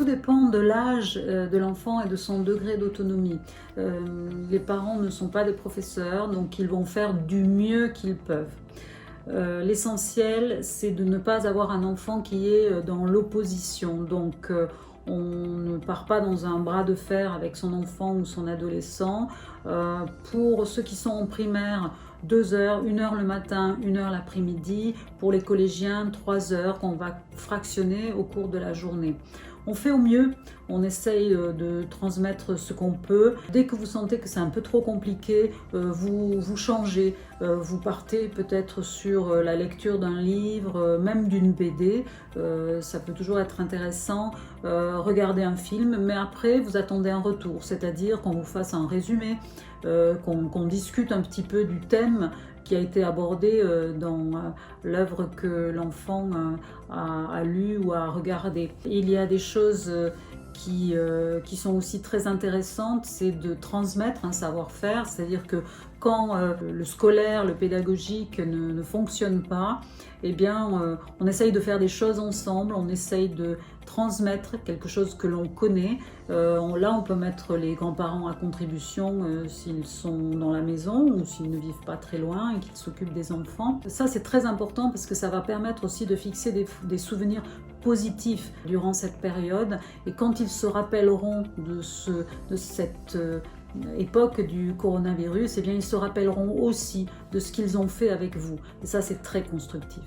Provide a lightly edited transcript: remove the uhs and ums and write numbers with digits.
dépend de l'âge de l'enfant et de son degré d'autonomie. Les parents ne sont pas des professeurs, donc ils vont faire du mieux qu'ils peuvent. L'essentiel, c'est de ne pas avoir un enfant qui est dans l'opposition. Donc, on ne part pas dans un bras de fer avec son enfant ou son adolescent. Pour ceux qui sont en primaire, 2 heures, 1 heure le matin, 1 heure l'après-midi. Pour les collégiens, 3 heures qu'on va fractionner au cours de la journée. On fait au mieux, on essaye de transmettre ce qu'on peut. Dès que vous sentez que c'est un peu trop compliqué, vous changez. Vous partez peut-être sur la lecture d'un livre, même d'une BD. Ça peut toujours être intéressant. Regarder un film, mais après vous attendez un retour, c'est-à-dire qu'on vous fasse un résumé, qu'on discute un petit peu du thème qui a été abordé dans l'œuvre que l'enfant a lue ou a regardée. Il y a des choses qui sont aussi très intéressantes, c'est de transmettre un savoir-faire, c'est-à-dire que quand le scolaire, le pédagogique ne fonctionne pas, eh bien, on essaye de faire des choses ensemble, on essaye de transmettre quelque chose que l'on connaît. Là, on peut mettre les grands-parents à contribution s'ils sont dans la maison ou s'ils ne vivent pas très loin et qu'ils s'occupent des enfants. Ça, c'est très important parce que ça va permettre aussi de fixer des souvenirs positifs durant cette période. Et quand ils se rappelleront de cette époque du coronavirus, eh bien, ils se rappelleront aussi de ce qu'ils ont fait avec vous. Et ça, c'est très constructif.